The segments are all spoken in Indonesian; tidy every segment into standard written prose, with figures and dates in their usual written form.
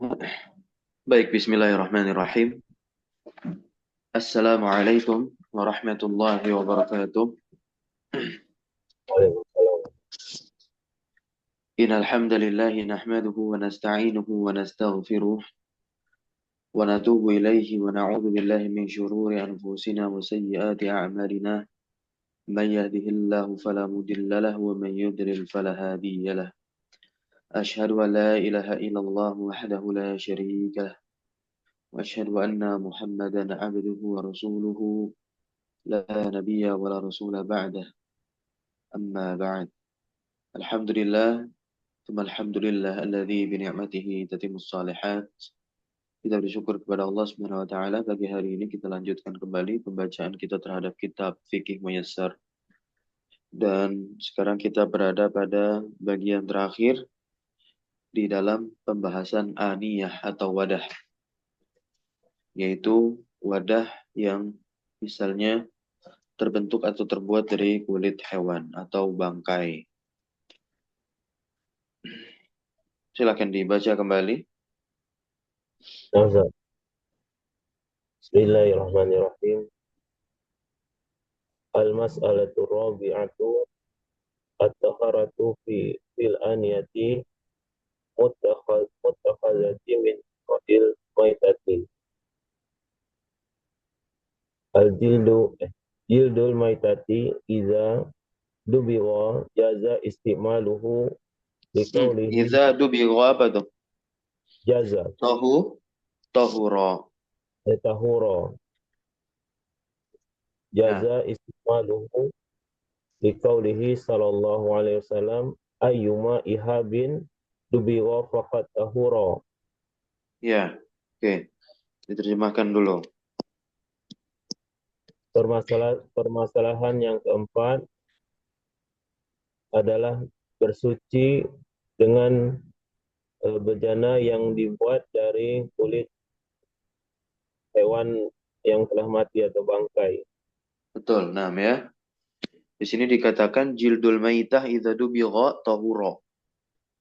Baik, bismillahirrahmanirrahim. Assalamualaikum warahmatullahi wabarakatuh. Waalaikumsalam. Innal hamdalillahi nahmaduhu wa nasta'inuhu wa nastaghfiruh wa natubu ilaihi wa na'udzu billahi min shururi anfusina wa sayyiati a'malina. Man yahdihillahu fala mudilla lahu wa man yudlil fala hadiya lahu. Ashhadu an la ilaha illallah wahdahu la syarika lah wa ashhadu anna Muhammadan 'abduhu wa rasuluhu la nabiyya wa la rasula ba'dah. Amma ba'd. Alhamdulillah. Alhamdulillah alladzi bi ni'matihi tatimmus shalihat. Kita bersyukur kepada Allah Subhanahu wa taala pagi hari ini kita lanjutkan kembali pembacaan kita terhadap kitab Fikih Muyassar. Dan sekarang kita berada pada bagian terakhir di dalam pembahasan aniyah atau wadah, yaitu wadah yang misalnya terbentuk atau terbuat dari kulit hewan atau bangkai. Silakan dibaca kembali. Nazar. Bismillahirrahmanirrahim. Al-mas'alatu rabi'atu at-taharatu fil aniyati mutakhallati min qadil maitati. Jildul maitati iza dubira jaza istimaluhu liqaulihi Iza dubigha apa tuh? jaza Tahura. tahura Nah, jaza istimaluhu liqaulihi sallallahu alaihi wasallam ayyuma ihabin dubira faqad tahura. ya. Oke. Diterjemahkan dulu. Permasalahan yang keempat adalah bersuci dengan bejana yang dibuat dari kulit hewan yang telah mati atau bangkai. Betul. Nah, ya. Di sini dikatakan jildul maitah idza dubigha tahura.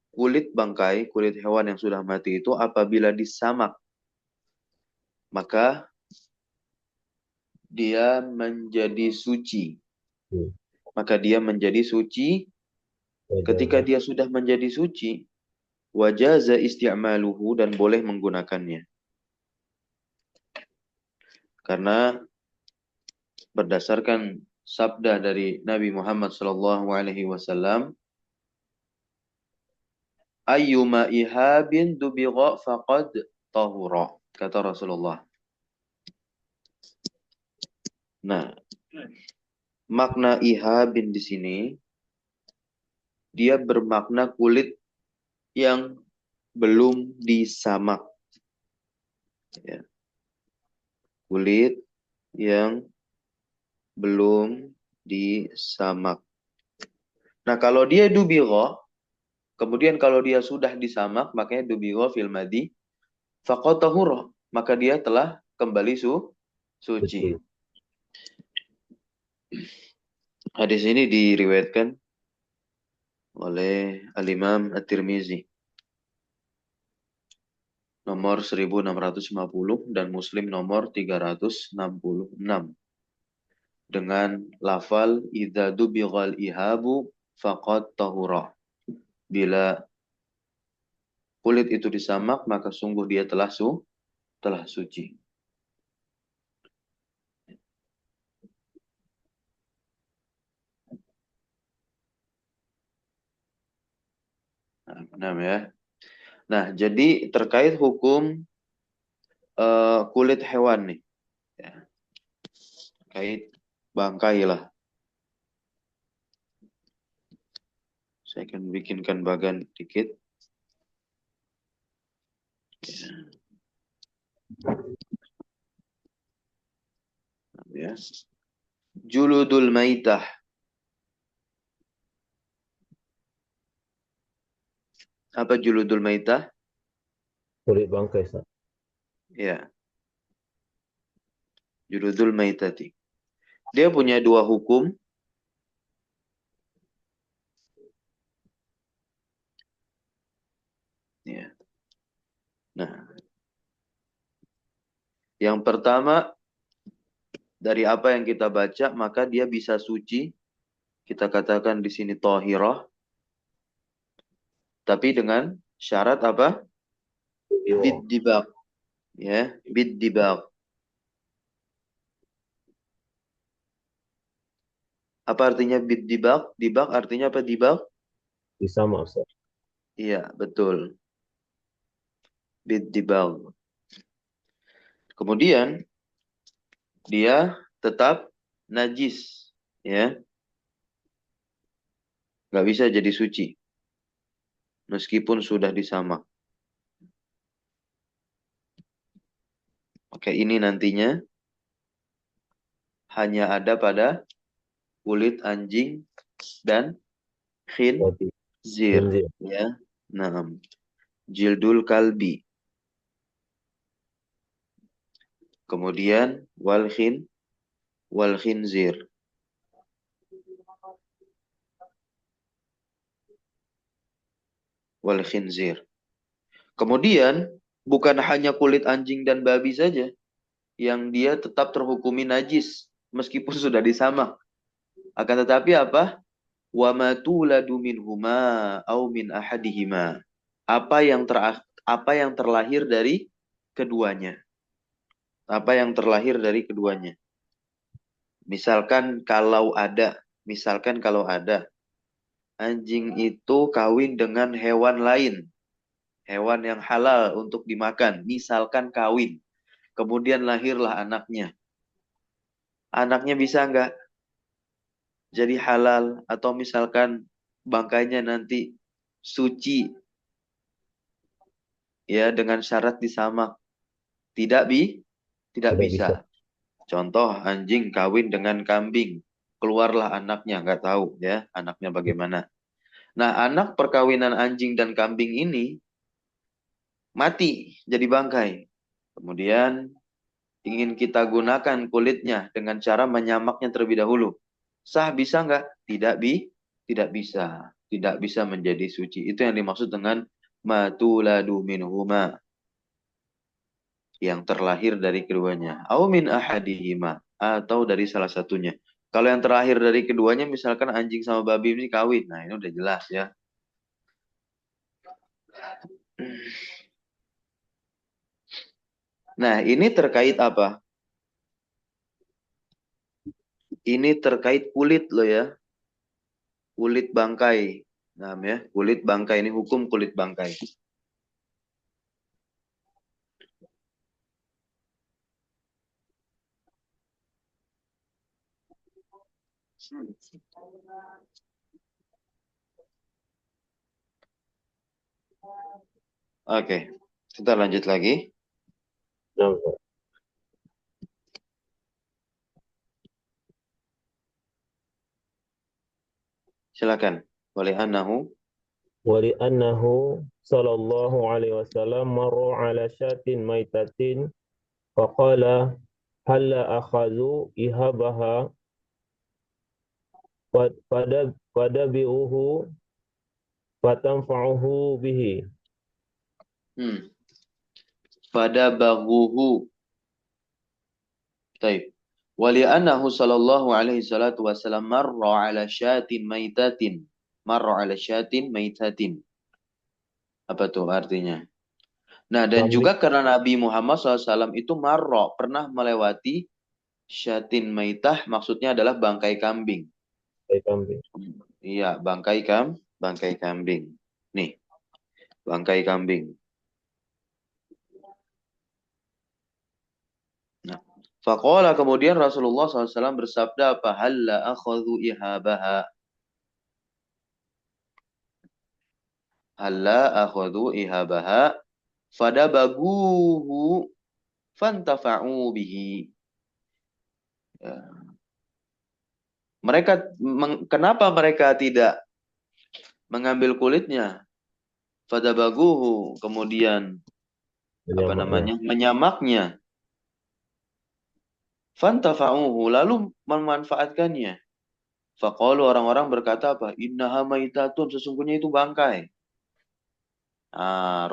Kulit bangkai, kulit hewan yang sudah mati itu apabila disamak, maka dia menjadi suci. Hmm. Maka dia menjadi suci. Ketika Wajaza. dia sudah menjadi suci, wajaza isti'maluhu dan boleh menggunakannya. Karena berdasarkan sabda dari Nabi Muhammad SAW, ayyuma ihabin dubigha faqad tahura, kata Rasulullah. Nah, makna ihabin di sini dia bermakna kulit yang belum disamak. Ya. Kulit yang belum disamak. Nah, kalau dia dubigha, kemudian kalau dia sudah disamak, makanya dubigha fil madi faqad tahura, maka dia telah kembali suci. Betul. Hadis ini diriwayatkan oleh Al-Imam At-Tirmizi nomor 1650 dan Muslim nomor 366 dengan lafal idza dubighal ihabu faqad tahura. Bila kulit itu disamak maka sungguh dia telah suci. Nah, ya. Nah, jadi terkait hukum kulit hewan nih, ya. Terkait bangkai lah. Saya akan bikinkan bagan dikit. Ya. Juludul maitah. Apa juludul maitah? Kulit bangkai, Ustaz. Ya, juludul maitati. Dia punya dua hukum. Ya. Nah, Yang pertama, dari apa yang kita baca, maka dia bisa suci. Kita katakan di sini tohirah. Tapi dengan syarat apa? Iwo. Bid-dibaq. Ya, bid-dibaq. Apa artinya bid-dibaq? Dibaq artinya apa dibaq? Bisa Ustaz. Iya, betul. Bid-dibaq. Kemudian, dia tetap najis. Ya, nggak bisa jadi suci. Meskipun sudah disamak. Oke, ini nantinya hanya ada pada kulit anjing dan Berarti khinzir. khinzir. Ya, nah, jildul kalbi. Kemudian wal khinzir. Wal khinzir. Kemudian bukan hanya kulit anjing dan babi saja yang dia tetap terhukumi najis meskipun sudah disamak. Akan tetapi apa? Wa ma tuladu minhuma au min ahadihima. Apa yang terlahir dari keduanya. Apa yang terlahir dari keduanya. Misalkan kalau ada anjing itu kawin dengan hewan lain, hewan yang halal untuk dimakan, misalkan kawin, kemudian lahirlah anaknya. Anaknya bisa nggak jadi halal atau misalkan bangkainya nanti suci ya dengan syarat disamak? Tidak tidak Tidak bisa. bisa. Contoh anjing kawin dengan kambing, keluarlah anaknya, nggak tahu ya anaknya bagaimana. Nah, anak perkawinan anjing dan kambing ini mati jadi bangkai. Kemudian ingin kita gunakan kulitnya dengan cara menyamaknya terlebih dahulu. Sah bisa nggak? Tidak bisa. Tidak bisa menjadi suci. Itu yang dimaksud dengan matuladu minhuma. Yang terlahir dari keduanya. Au min ahadihima. Atau dari salah satunya. Kalau yang terlahir dari keduanya misalkan anjing sama babi ini kawin. Nah ini udah jelas ya. Nah ini terkait apa? Ini terkait kulit loh ya. Kulit bangkai. Nah, ya, kulit bangkai ini hukum kulit bangkai. Oke, kita lanjut lagi. Nah, Ustaz. Silakan. Wali anahu. ولأنه صلى الله عليه وسلم مر على شاة ميتة فقال هل أخذوا إهابها فدبئوه فتنفعه به. Pada baguhu. Taib. Wali anahu sallallahu alaihi salatu wasallam marra ala syatin maitatin. Marra ala syatin maitatin. Apa tuh artinya? Nah, dan Kambing, juga karena Nabi Muhammad SAW itu marra, pernah melewati syatin maitah, maksudnya adalah bangkai kambing. kambing. Iya, bangkai kambing. Nih, bangkai kambing. Nah, faqala kemudian Rasulullah SAW bersabda apa? Halla akhadhu ihabaha. Halla akhadhu ihabaha. Fadabaguhu fantafa'u bihi. Ya. Kenapa mereka tidak mengambil kulitnya? Fadabaguhu. Kemudian apa Menyamaknya. namanya? Menyamaknya. Fantafa'uhu. Lalu memanfaatkannya. Faqalu orang-orang berkata apa? Innaha maitatun. Sesungguhnya itu bangkai.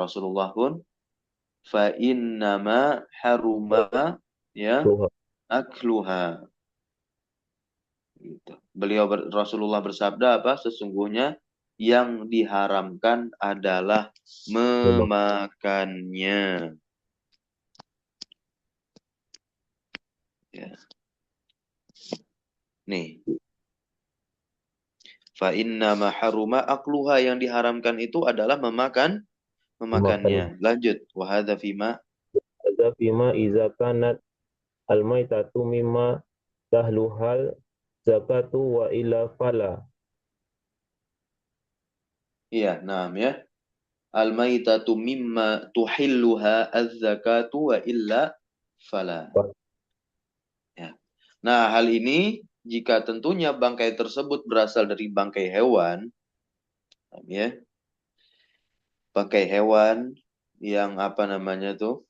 Rasulullah pun fa innama haruma ya Tuhan. akluha. Gitu. Rasulullah bersabda apa? Sesungguhnya yang diharamkan adalah memakannya. Ya. Nih, fa inna ma haruma akluha, yang diharamkan itu adalah Memakan. memakannya. Lanjut. Wa hadza fima. Hadza fima iza kanat al-maitatu mimma tahluhal zakatu wa ila fala. Iya, nah ya. Al-maitatu mimma tuhilluha az-zakatu wa illa fala. Ya. Nah, hal ini jika tentunya bangkai tersebut berasal dari bangkai hewan, ya, bangkai hewan yang apa namanya tuh,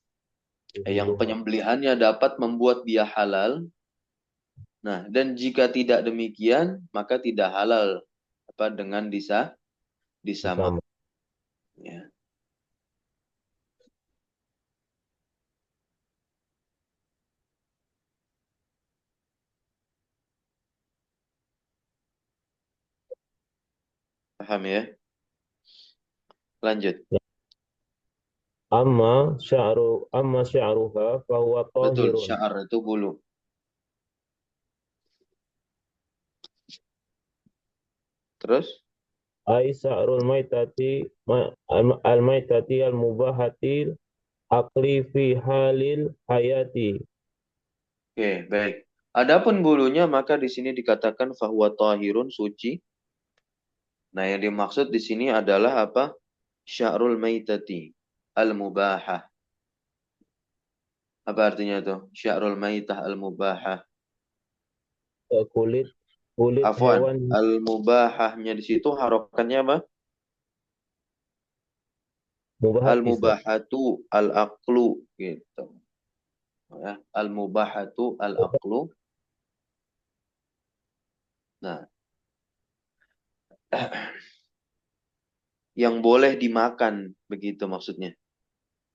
yang Tuhilluha. penyembelihannya dapat membuat dia halal. Nah, dan jika tidak demikian, maka tidak halal apa dengan disamak. Sama. Ya, paham ya? Lanjut. Amma sya'ruha fahuwa Betul, tahirun. sya'ar itu bulu. Terus? Ai sya'rul maitati al-maitati al-mubahatil akli fi halil hayati. Oke, baik. Adapun bulunya maka di sini dikatakan fahuwa tahirun, suci. Nah, yang dimaksud di sini adalah apa? Sya'rul maitati al-mubahah. Apa artinya tuh? Sya'rul maitah al-mubahah. Kulit kulit Afwan, hewan al-mubahahnya di situ harokannya apa? mubahat bisa. Al-mubahatu al-aqlu gitu. Ya, al-mubahatu al-aqlu. Nah, yang boleh dimakan begitu maksudnya.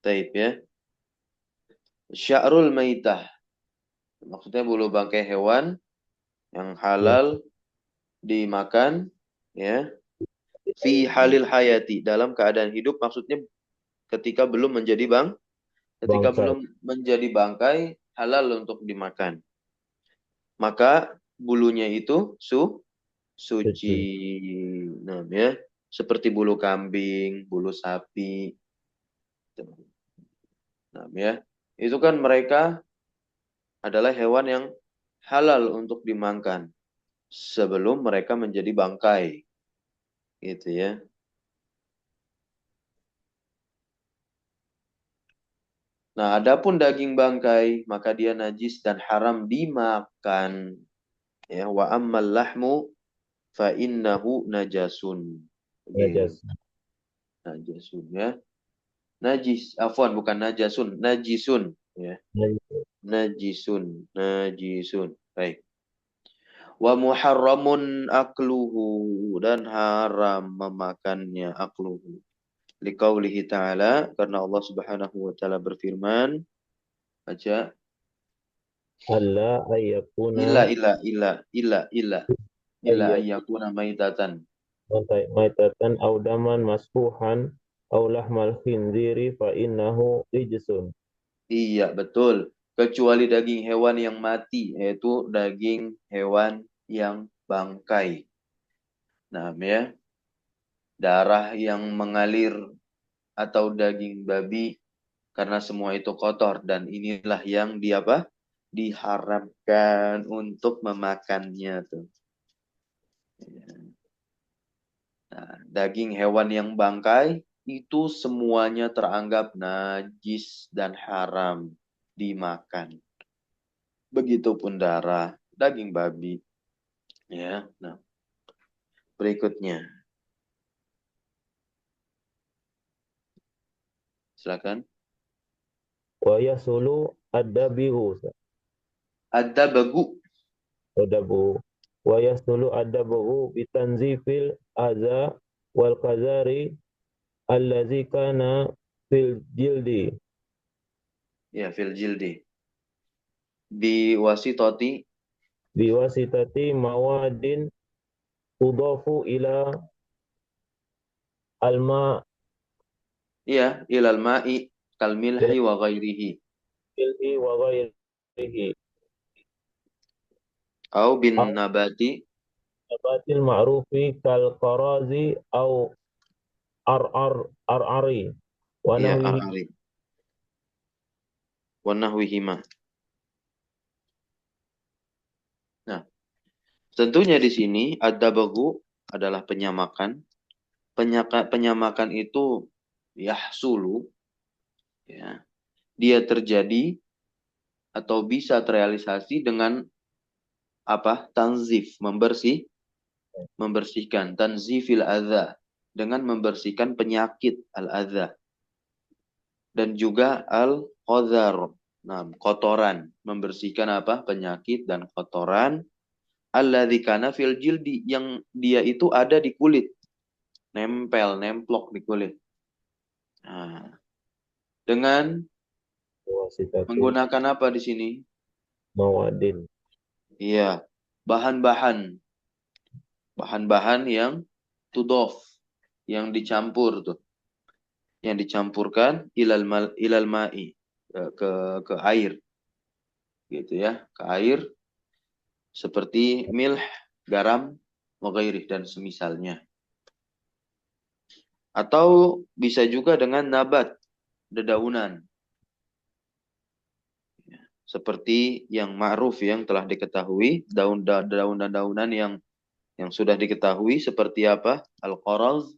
Taib ya. Sya'rul maitah maksudnya bulu bangkai hewan yang Yang halal dimakan ya. Fi halil hayati, dalam keadaan hidup, maksudnya ketika belum menjadi ketika bangkai. belum menjadi bangkai halal untuk dimakan. Maka bulunya itu suci. Suci. Nah, ya, seperti bulu kambing, bulu sapi. Nah, ya, itu kan mereka adalah hewan yang halal untuk dimakan sebelum mereka menjadi bangkai, gitu ya. Nah, adapun daging bangkai, maka dia najis dan haram dimakan. Ya, wa ammal lahmu fa innahu najasun. Oke, Najas. najasun ya. Najis, afwan bukan najasun, najisun ya. Najisun, najisun. Baik. Wa muharramun akluhu, dan haram memakannya akluhu. Liqaulihi ta'ala, karena Allah Subhanahu wa taala berfirman, baca Allah ayakuna illa ayak ayyakuna maitatan. maitatan audaman masfuhan au lahmal khinziri fa innahu rijsun. Iya, betul. Kecuali daging hewan yang mati, yaitu daging hewan yang bangkai. Nah, ya, darah yang mengalir atau daging babi, karena semua itu kotor dan inilah yang diharamkan untuk memakannya tuh. Nah, daging hewan yang bangkai itu semuanya teranggap najis dan haram dimakan. Begitupun darah daging babi. Ya, nah berikutnya, silakan. Wa yasulu adabihu Ada bagu. adabu wa yasulu adabu bitanzifil aza wal qazari allazi kana fil jildi. Ya, fil jildi. biwasitati, biwasitati mawadin tudafu ila alma ya, ilal ma'i kal milhi wa ghairihi, ilhi wa ghairihi au bin au nabati, nabatil ma'rufi kal qarazi au ar'ari wa ya, nahwihi. ar'ari wa nahwihima. Nah, tentunya di sini ad-dabaghu adalah penyamakan. Penyamakan itu yahsulu, ya, dia terjadi atau bisa terrealisasi dengan apa? Tanzif, membersihkan, tanzifil adza, dengan membersihkan penyakit al-adza, dan juga al-qadhar. Nah, kotoran, membersihkan apa? Penyakit dan kotoran. Alladzi kana fil jildi, yang dia itu ada di kulit, nempel, nemplok di kulit. Nah, dengan Biwasitati menggunakan apa di sini? mawadin. Iya, bahan-bahan, bahan-bahan yang tudof, yang dicampur tuh, yang dicampurkan ilal ma'i, ke air, gitu ya, ke air seperti milh, garam, waghairih, dan semisalnya. Atau bisa juga dengan nabat, dedaunan, seperti yang ma'ruf, yang telah diketahui, daun-daunan yang sudah diketahui seperti apa? Al-qaraz,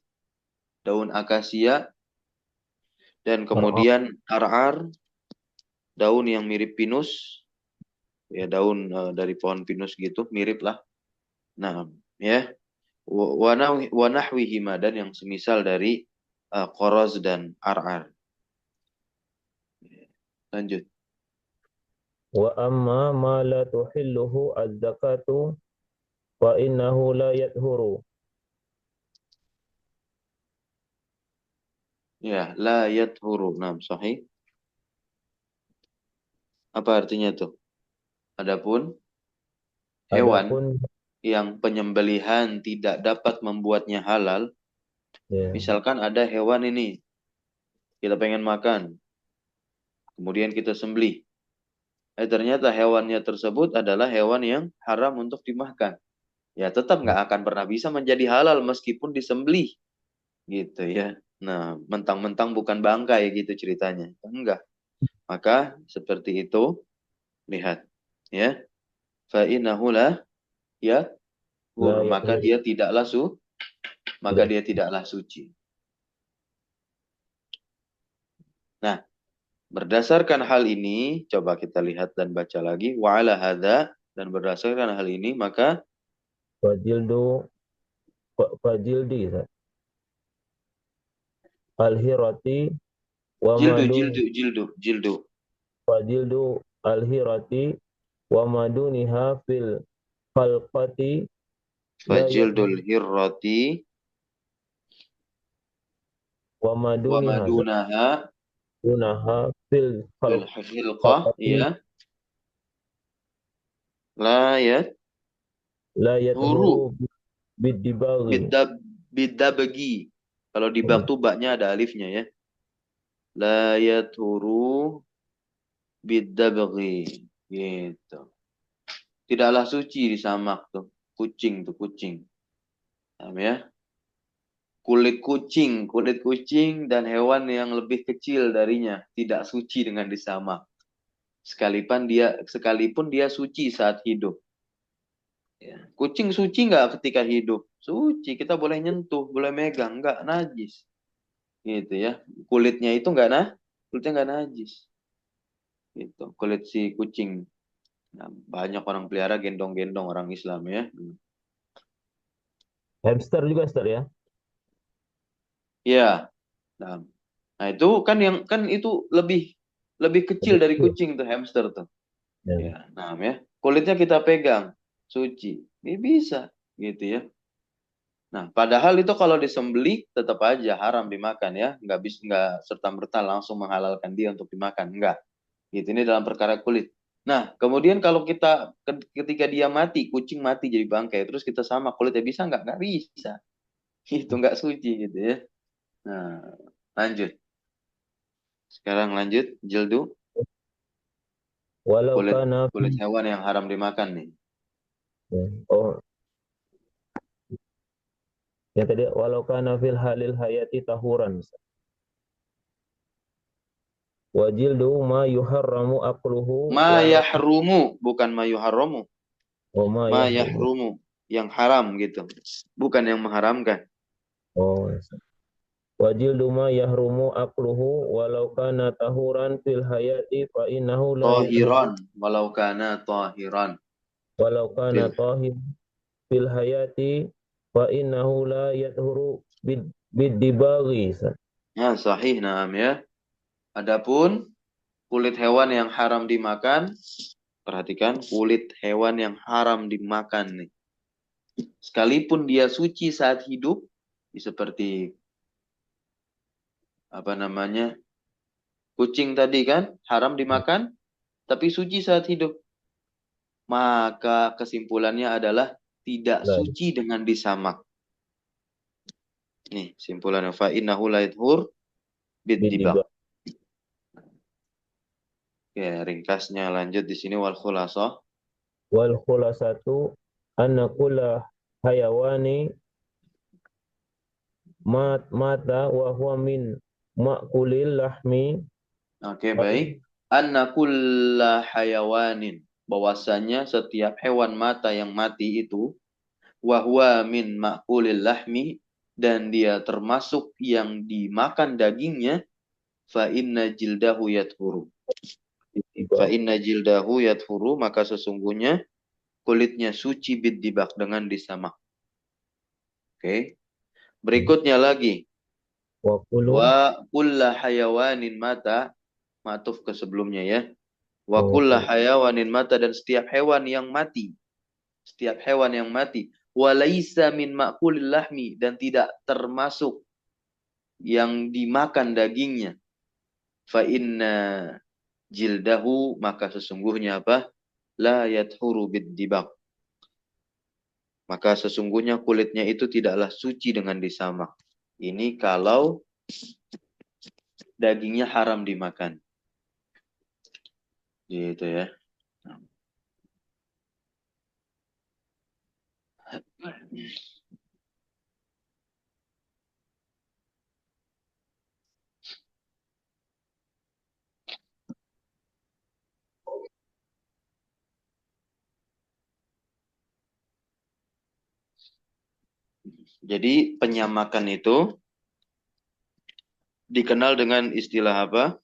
daun akasia, dan Ar'ar kemudian ar'ar, daun yang mirip pinus, ya, daun dari pohon pinus gitu, mirip lah. Nah, ya, wa nahwihima, dan yang semisal dari qaraz dan ar'ar. Lanjut. wa amma ma la tuhilluhu az-zakatu fa innahu la yathuru. Ya, la yathuru. Nah, sahih. Apa artinya tuh? Adapun hewan Adapun yang penyembelihan tidak dapat membuatnya halal, ya, misalkan ada hewan ini, kita pengen makan, kemudian kita sembelih. Ternyata hewannya tersebut adalah hewan yang haram untuk dimakan. Ya, tetap nggak akan pernah bisa menjadi halal meskipun disembelih, gitu ya. Nah, mentang-mentang bukan bangkai gitu ceritanya. Enggak. Maka seperti itu, lihat, ya. Fa innahu la la yahur, maka yathuru dia tidaklah maka tidak dia tidaklah suci. Nah, berdasarkan hal ini, coba kita lihat dan baca lagi. Wa ala hadza, dan berdasarkan hal ini, maka fajildu fajildi al-hirati wa jildu, madun jildu, jildu, jildu. fajildu al-hirati wa maduniha fil khalqati la Fajildul hirrati wa wa maduniha madunaha dunaha fil fil hilqah, khalqati ya, la la yathuru yathuru bidibaghi. bidabagi. Kalau di bak tuh baknya ada alifnya, ya. La yathuru bidabagi. Gitu. Tidaklah suci disamak tuh. Kucing tuh, kucing. Paham ya? Kulit kucing dan hewan yang lebih kecil darinya tidak suci dengan disamak. Sekalipun dia suci saat hidup. Ya. Kucing suci nggak ketika hidup? Suci, kita boleh nyentuh, boleh megang, nggak najis. Gitu ya. Kulitnya itu kulitnya nggak najis. Gitu. Kulit si kucing. Nah, banyak orang pelihara gendong-gendong orang Islam, ya. Hamster juga Ustaz ya. Ya. Nah, nah, itu kan itu lebih lebih kecil Lebih dari kecil. kucing tuh, hamster tuh. Ya. Ya, nah, ya. Kulitnya kita pegang, suci. Ini bisa, gitu ya. Nah, padahal itu kalau disembelih tetap aja haram dimakan, ya. Nggak bisa, nggak serta merta langsung menghalalkan dia untuk dimakan, enggak. Gitu, ini dalam perkara kulit. Nah, kemudian kalau kita ketika dia mati, kucing mati jadi bangkai, terus kita sama kulitnya bisa nggak? Nggak bisa. Itu nggak suci gitu ya. Nah, lanjut. Sekarang lanjut, jildu, Walau kulit kana kulit hewan yang haram dimakan nih. oh yang tadi walau kana fil halil hayati tahuran. Wajildu ma yuharramu akluhu Ma walau yahrumu, bukan ma yuharramu. oh ma Ma yahrumu. yahrumu, yang haram gitu. Bukan yang mengharamkan. Oh, wajildu ma yahrumu akluhu walau kana tahuran fil hayati fa innahu la yadhuru Tahiran, walau kana tahiran. walau kana Fil. tahir fil hayati fa innahu la yadhuru bid dibaghi. Ya, sahih, naam ya. Adapun kulit hewan yang haram dimakan, perhatikan kulit hewan yang haram dimakan nih. Sekalipun dia suci saat hidup, seperti apa namanya? Kucing tadi kan haram dimakan, tapi suci saat hidup. Maka kesimpulannya adalah tidak La suci dengan disamak. Nih, simpulannya fa innahu la yadhur bid bid-dibaq. dibaghi. Oke, ringkasnya lanjut di sini wal khulasah. Wal khulasatu anna kulla hayawani mata wa huwa min ma'kulil lahmi Oke, fa baik. in Anna kulla hayawanin. Bahwasanya setiap hewan mata yang mati itu wahwa min ma'kulil lahmi dan dia termasuk yang dimakan dagingnya fa inna jildahu yathuru. Fa dibaghi. inna jildahu yathuru maka sesungguhnya kulitnya suci bid-dibak dengan disamak. Oke. Berikutnya lagi Wa kullu wa kulla hayawanin mata matuf ke sebelumnya ya. Wa wa kulla kullu hayawanin mata dan setiap hewan yang mati. Setiap hewan yang mati. Walaisa min ma'kulil lahmi dan tidak termasuk yang dimakan dagingnya. Fa inna jildahu maka sesungguhnya apa? La yathuru bid-dibaq. Maka sesungguhnya kulitnya itu tidaklah suci dengan disamak. Ini kalau dagingnya haram dimakan. Gitu ya. Jadi penyamakan itu dikenal dengan istilah apa?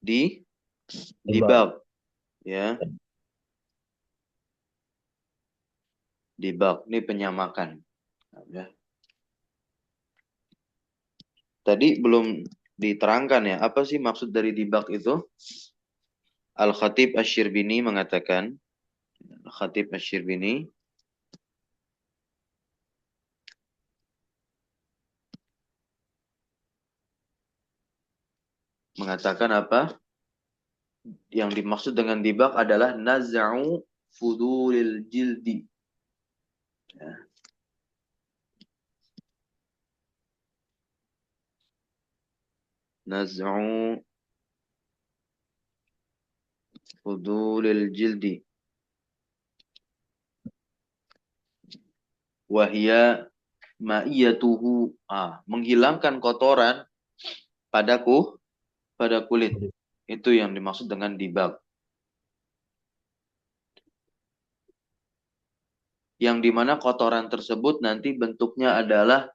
dibaghi. Dibab, ya. Dibab ini penyamakan. Ya. Tadi belum diterangkan ya, apa sih maksud dari dibab itu? Al-Khatib Asy-Syirbini mengatakan, Al-Khatib Asy-Syirbini mengatakan apa? Yang dimaksud dengan dibak adalah naz'u fudulil jildi. Ya. Naz'u fudulil jildi. Wahia ma'iyatuhu. Menghilangkan kotoran pada kulit. Itu yang dimaksud dengan dibak. Yang dimana kotoran tersebut nanti bentuknya adalah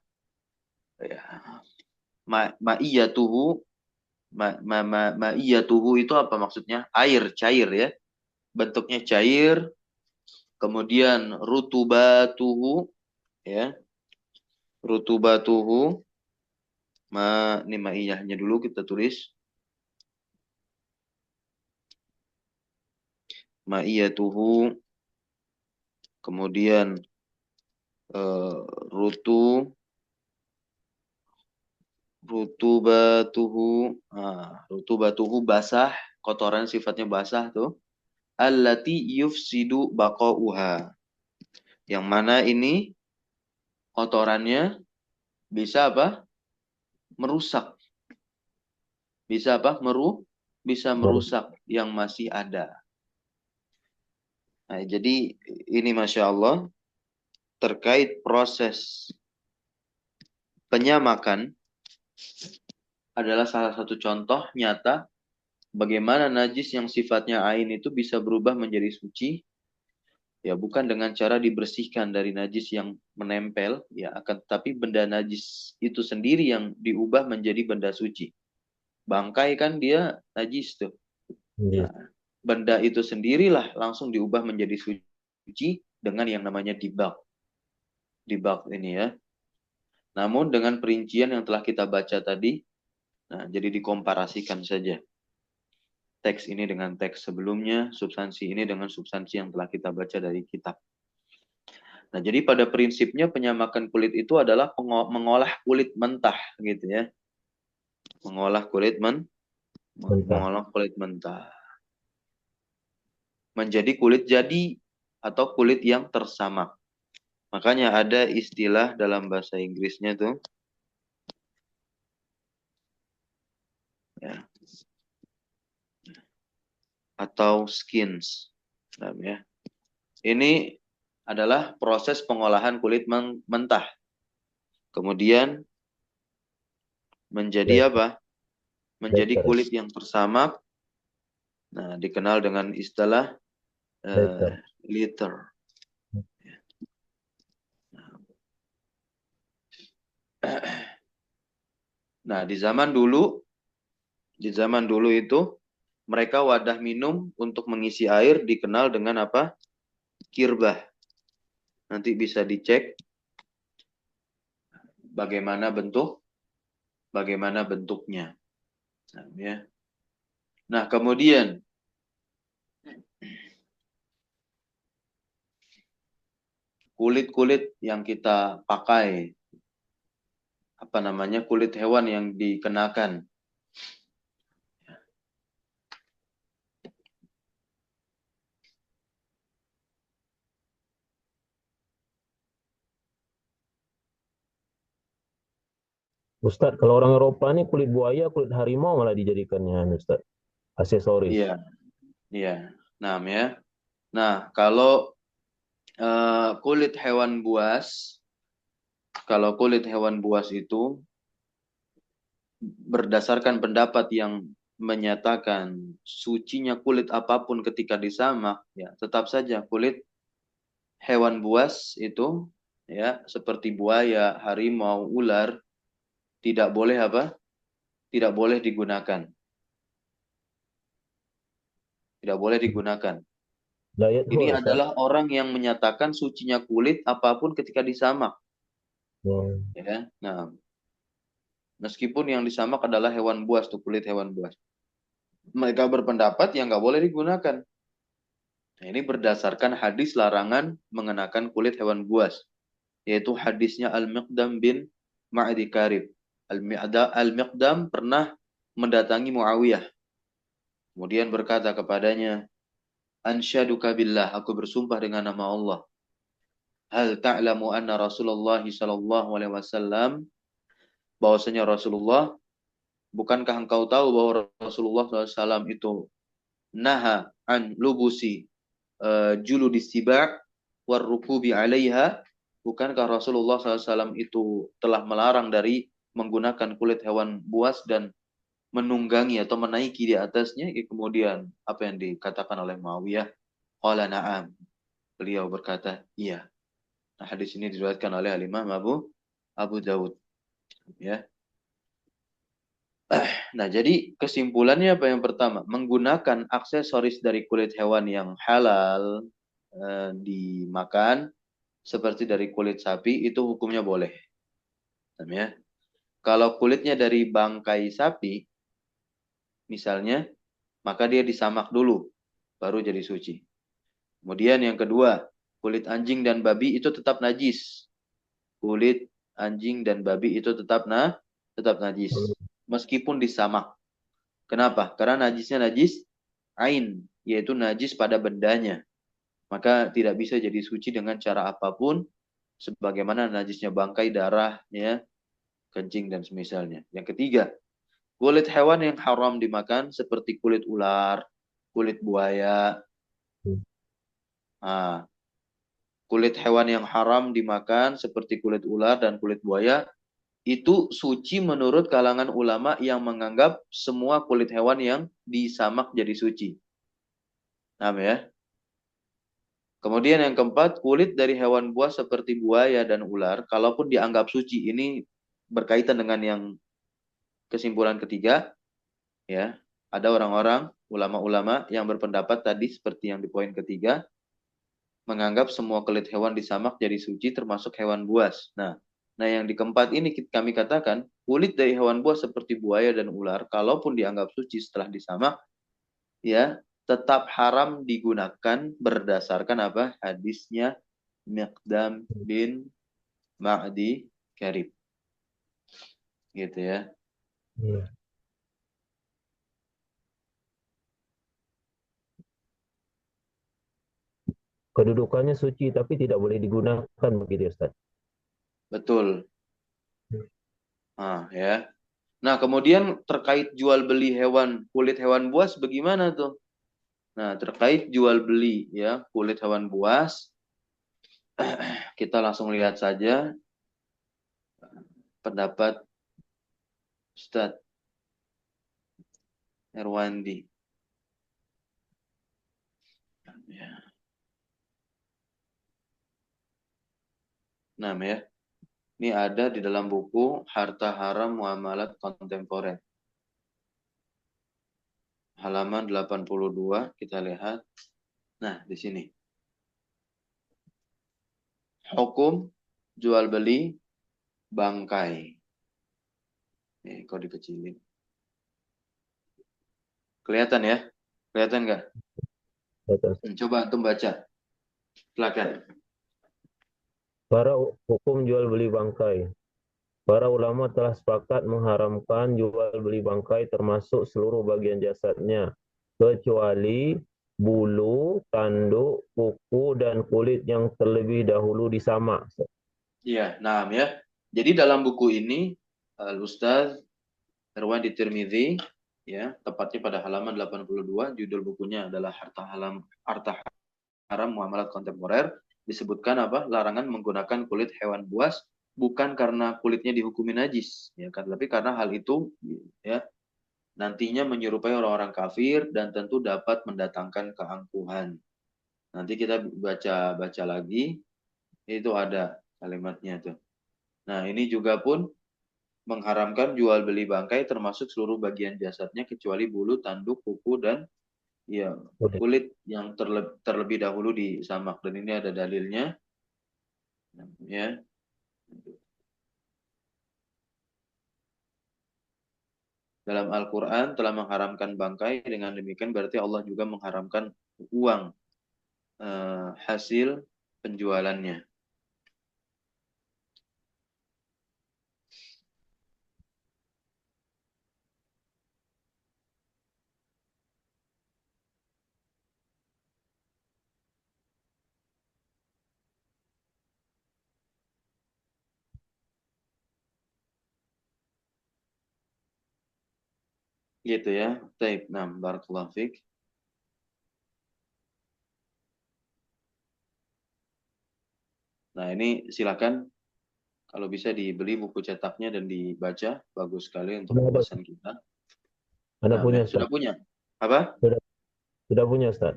ya, ma'iyatuhu. Ma'iyatuhu itu apa maksudnya? Air, cair ya. Bentuknya cair. Kemudian rutubatuhu ya. Rutubatuhu ini ma'iyahnya dulu kita tulis. Ma'iyatuhu kemudian rutu rutubatuhu basah, kotoran sifatnya basah tuh. Allati yufsidu baqauha. Yang mana ini kotorannya bisa apa? Merusak. Bisa apa? Bisa merusak yang masih ada. Nah, jadi ini Masya Allah terkait proses penyamakan adalah salah satu contoh nyata bagaimana najis yang sifatnya ain itu bisa berubah menjadi suci. Ya, bukan dengan cara dibersihkan dari najis yang menempel, ya, akan tetapi benda najis itu sendiri yang diubah menjadi benda suci. Bangkai kan dia najis tuh. Yes. Nah, benda itu sendirilah langsung diubah menjadi suci dengan yang namanya dibak. Dibak ini ya. Namun dengan perincian yang telah kita baca tadi, nah, jadi dikomparasikan saja. Teks ini dengan teks sebelumnya, substansi ini dengan substansi yang telah kita baca dari kitab. Nah, jadi pada prinsipnya penyamakan kulit itu adalah mengolah kulit mentah gitu ya. Mengolah kulit Mentah. mengolah kulit mentah menjadi kulit jadi atau kulit yang tersamak. Makanya ada istilah dalam bahasa Inggrisnya tuh ya, atau skins. Nah, ya. Ini adalah proses pengolahan kulit mentah. Kemudian menjadi Letter. apa? Menjadi Letter. kulit yang tersamak. Nah, dikenal dengan istilah Letter. litter. Nah, di zaman dulu itu mereka wadah minum untuk mengisi air dikenal dengan apa? Kirbah. Nanti bisa dicek bagaimana bentuknya. Nah, ya. Nah, kemudian kulit-kulit yang kita pakai, apa namanya, kulit hewan yang dikenakan. Ustadz, kalau orang Eropa nih kulit buaya, kulit harimau malah dijadikannya Ustadz, aksesoris. Iya, iya. Nah, ya. Nah, kalau kulit hewan buas, itu berdasarkan pendapat yang menyatakan sucinya kulit apapun ketika disamak, ya tetap saja kulit hewan buas itu ya seperti buaya, harimau, ular tidak boleh apa? Tidak boleh digunakan. Tidak boleh digunakan. Diet Ini hole, Ustadz. adalah orang yang menyatakan sucinya kulit apapun ketika disamak, Hmm. ya. Nah, meskipun yang disamak adalah hewan buas tuh kulit hewan buas. Mereka berpendapat yang nggak boleh digunakan. Nah, ini berdasarkan hadis larangan mengenakan kulit hewan buas, yaitu hadisnya Al-Miqdam bin Ma'di Karib. Al-Miqdam pernah mendatangi Muawiyah. Kemudian berkata kepadanya, Ansyaduka billah, aku bersumpah dengan nama Allah. Hal ta'lamu anna Rasulullah sallallahu alaihi wasallam, bahwasanya Rasulullah, bukankah engkau tahu bahwa Rasulullah SAW itu naha an lubusi juludis siba' warrukubi 'alaiha, bukankah Rasulullah SAW itu telah melarang dari menggunakan kulit hewan buas dan menunggangi atau menaiki di atasnya? Kemudian apa yang dikatakan oleh Muawiyah? Qala na'am. Beliau berkata, iya. Nah, hadis ini diriwayatkan oleh Imam Abu Dawud. Ya. Nah, jadi kesimpulannya apa yang pertama? Menggunakan aksesoris dari kulit hewan yang halal dimakan seperti dari kulit sapi itu hukumnya boleh. Ya. Kalau kulitnya dari bangkai sapi misalnya, maka dia disamak dulu baru jadi suci. Kemudian yang kedua, kulit anjing dan babi itu tetap najis. Kulit anjing dan babi itu tetap tetap najis. Meskipun disamak. Kenapa? Karena najisnya najis ain, yaitu najis pada bendanya. Maka tidak bisa jadi suci dengan cara apapun, sebagaimana najisnya bangkai, darah, ya, kencing, dan semisalnya. Yang ketiga, kulit hewan yang haram dimakan seperti kulit ular, kulit buaya. Nah, kulit hewan yang haram dimakan seperti kulit ular dan kulit buaya itu suci menurut kalangan ulama yang menganggap semua kulit hewan yang disamak jadi suci. Nah, ya. Kemudian yang keempat, kulit dari hewan buas seperti buaya dan ular, kalaupun dianggap suci, ini berkaitan dengan yang kesimpulan ketiga, ya. Ada orang-orang, ulama-ulama yang berpendapat tadi seperti yang di poin ketiga, menganggap semua kulit hewan disamak jadi suci termasuk hewan buas. Nah, yang di keempat ini kami katakan, kulit dari hewan buas seperti buaya dan ular, kalaupun dianggap suci setelah disamak, ya, tetap haram digunakan berdasarkan apa? Hadisnya Miqdam bin Ma'di Karib. Gitu ya. Iya. Kedudukannya suci tapi tidak boleh digunakan begitu Ustaz. Betul. Nah, ya. Nah, kemudian terkait jual beli hewan, kulit hewan buas bagaimana tuh? Nah, terkait jual beli ya, kulit hewan buas, kita langsung lihat saja pendapat Ustadz Erwandi. Ya. Nah, ya. Ini ada di dalam buku Harta Haram Muamalat Kontemporer. Halaman 82, kita lihat. Nah, di sini. Hukum jual beli bangkai. Nih, kok dikecilin. Kelihatan ya? Kelihatan nggak? Coba antum baca. Silakan. Para hukum jual beli bangkai. Para ulama telah sepakat mengharamkan jual beli bangkai termasuk seluruh bagian jasadnya, kecuali bulu, tanduk, kuku, dan kulit yang terlebih dahulu disamak. Iya, nah ya. Jadi dalam buku ini Al-Ustaz Irwandi Tirmidzi, ya, tepatnya pada halaman 82, judul bukunya adalah Harta Haram Muamalat Kontemporer, disebutkan apa? Larangan menggunakan kulit hewan buas bukan karena kulitnya dihukumi najis, ya kan, tapi karena hal itu ya nantinya menyerupai orang-orang kafir dan tentu dapat mendatangkan keangkuhan. Nanti kita baca lagi, itu ada kalimatnya tuh. Nah, ini juga pun mengharamkan jual beli bangkai termasuk seluruh bagian jasadnya kecuali bulu, tanduk, kuku, dan ya kulit yang terlebih dahulu disamak. Dan ini ada dalilnya, ya. Dalam Al-Quran telah mengharamkan bangkai, dengan demikian berarti Allah juga mengharamkan uang hasil penjualannya. Gitu ya. Taib. Nah, barakallahu fiik. Nah, ini silakan kalau bisa dibeli buku cetaknya dan dibaca, bagus sekali untuk pembahasan kita. Anda Nah, ya, punya sudah Ustaz? punya? Apa? Sudah, sudah punya Ustaz?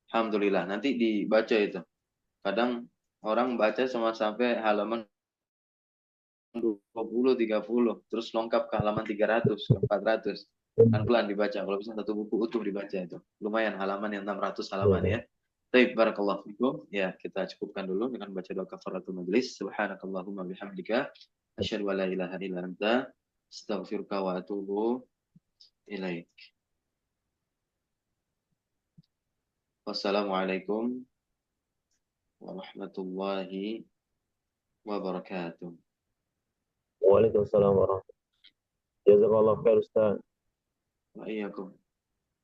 Alhamdulillah. Nanti dibaca itu. Kadang orang baca sama sampai halaman 20, 30, terus lengkap ke halaman 300, ke 400. Pelan-pelan dibaca. Kalau bisa satu buku utuh dibaca itu. Lumayan halaman yang 600 halaman ya. Baik, barakallahu fikum. Ya, kita cukupkan dulu dengan baca doa kafaratul majlis. Subhanakallahumma bihamdika asyhadu an la ilaha illa anta astaghfiruka wa atubu ilaik. Wassalamualaikum warahmatullahi wabarakatuh. Waalaikumsalam warahmatullahi wabarakatuh. Jazakallah khair Ustaz. Wa iyyakum.